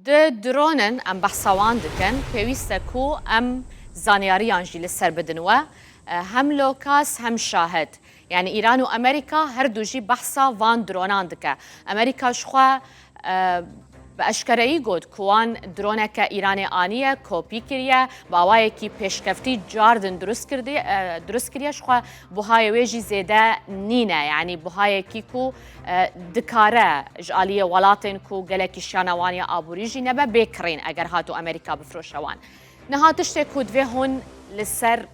درونن ام بحثوان دکن پیوسته کو ام زانیاریان جی لسر بدنوه هم لوکاس هم شاهد يعني إيران وأمريكا هردو جي بحثا وان درونان دكا أمريكا شخوا بأشكري قد كوان درونك إيراني آنية كوبي كريا باواي كي بيشكفتي جاردن دروس كريا شخوا بوهاي ويجي زيدا نينا يعني بوهاي كيكو دكارة جالية ولاتن كو غلقي شانوانيا آبوريجي نبا بيكرين اگر هاتو أمريكا بفروشوان نهاتشتي كود في هون لسر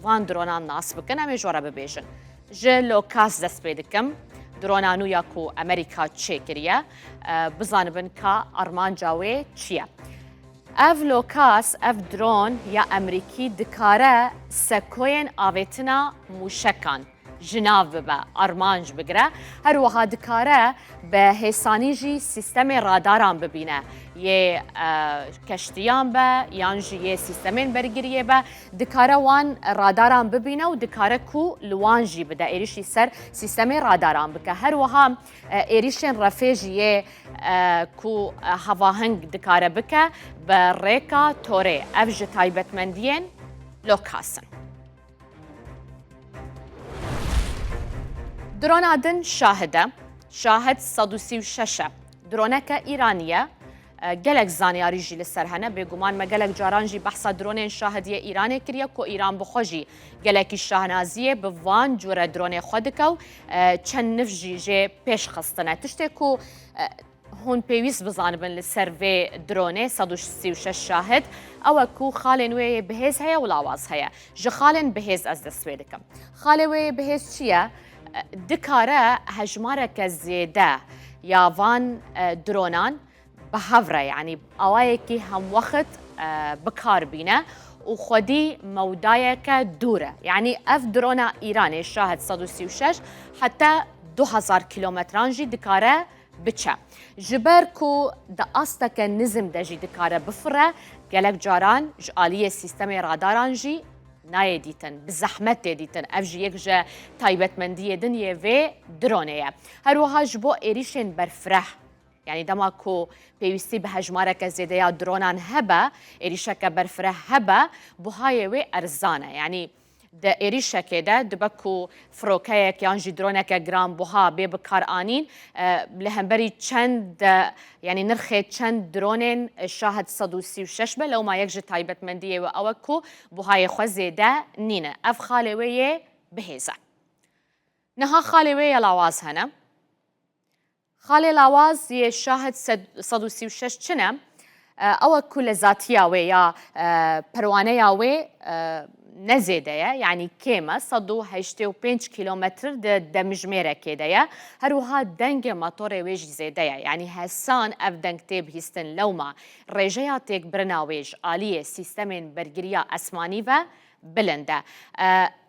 وان درونان ناس بكن امي جورا ببيجن جه لوکاس دست بیدکم درونانو یا کو امریکا چه کریه بزانبن که ارمان جاوی چیه اف لوکاس اف درون یا امریکی دکاره سکوین آویتنا موشکان جناو ببه ارمانج بگره هر وها دکاره به حسانی جی سیستم راداران ببینه یه کشتیان به یانجی یه سیستمین برگریه به دکاره وان راداران ببینه و دکاره کو لوانجی بده ایریشی سر سیستم راداران بکه هر وها ایریشن رفیجیه کو هواهنگ دکاره بکه به ریکا توره افج تایبتمندین لوکاسن درون عدن شاهد 136 درونك إيرانية جلك زانياري جي للسرهنة بيقومان ما جلك جارانجي بحثا درونين شاهدية إيراني كريا كو إيران بخوجي جلك الشاهنازية بفان جورا دروني خودكو چن نفجي جي بيش خستنا تشتكو هون بيويس بزانبن للسرفي دروني 136 شاهد او كو خالن وي بهز هيا ولاواز هيا جي خالن بهز از دسويدكم خالي وي بهز چيا دكاره هجمارك زيادة يا فان درونان بهفرة يعني أوايكي هم وقت بكار بينا وخدي مودايك دورة يعني اف درونا إيراني شاهد 136 حتى 2000 كيلومترانجي دكاره بچه جبركو دا أستك نزم داجي دكاره بفرة قالك جاران جالية سيستم رادارانجي نايديتن بزحمت ديتن افجي يكجا تايبت مندية دنيا في درونية هروها جبو إيريشن برفرح يعني دماكو بيوستي بهجمارك زيديا درونان هبا إيريشك برفرح هبا بوهاي وي أرزانة يعني دا إيريشا كده دبكو فروكايك يانجي درونك جرام بوها بيبكار آنين لهمبري چند يعني نرخي چند درونين شاهد 136 لو ما يكجي تايبت مندية وأوكو بوهاي خوزي دا نينا أف خالوية بهيزة نها خالوية لاواز هنا خالي لاواز يه شاهد 136 چنه أوكو لذاتيا ويا پروانيا وي نزيدة يعني كيما 185 كيلومتر دمجميرة كده هروها دنگ مطور ويج زيدة يعني هسان اف دنگ تيب هستن لوما رجياتك برناويج آلية سيستمين برگريا اسماني و بلنده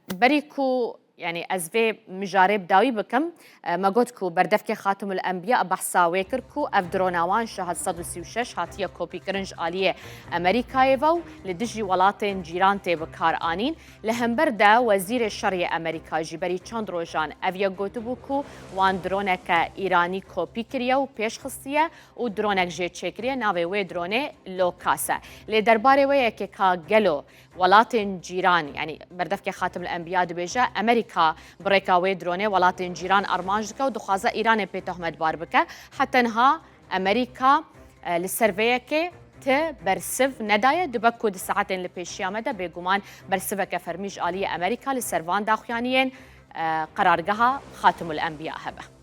بريكو يعني أزبي مجارب داوي بكم ما قلتكو بردفك خاتم الأنبياء بحثا ويكركو أف دروناوان شاهد 136 هاتيا كوبي كرنج آلية أمريكايفو لدجي ولاتين جيران تي بكار آنين لهمبردا وزير الشرية أمريكا جبري چاندروجان أفيا قوتبوكو وان درونك إيراني كوبي كريا و بيش خصية و درونك جي تشكريا ناوي وي دروني لوكاسا لدرباري ويكي كا قلو ولاتين جيران يعني بردفك خاتم الأنبياء دبيجا أمريكا بريكاوي دروني ولاتين جيران أرمانجكا ودخازة إيران بيتهمت باربكا حتى انها أمريكا للسرفيكي برسف نداية دبكو دي ساعتين لبيشيا مدى بيقومان برسفك فرميج آلية أمريكا للسرفان داخيانيين قرارقها خاتم الأنبياء هبه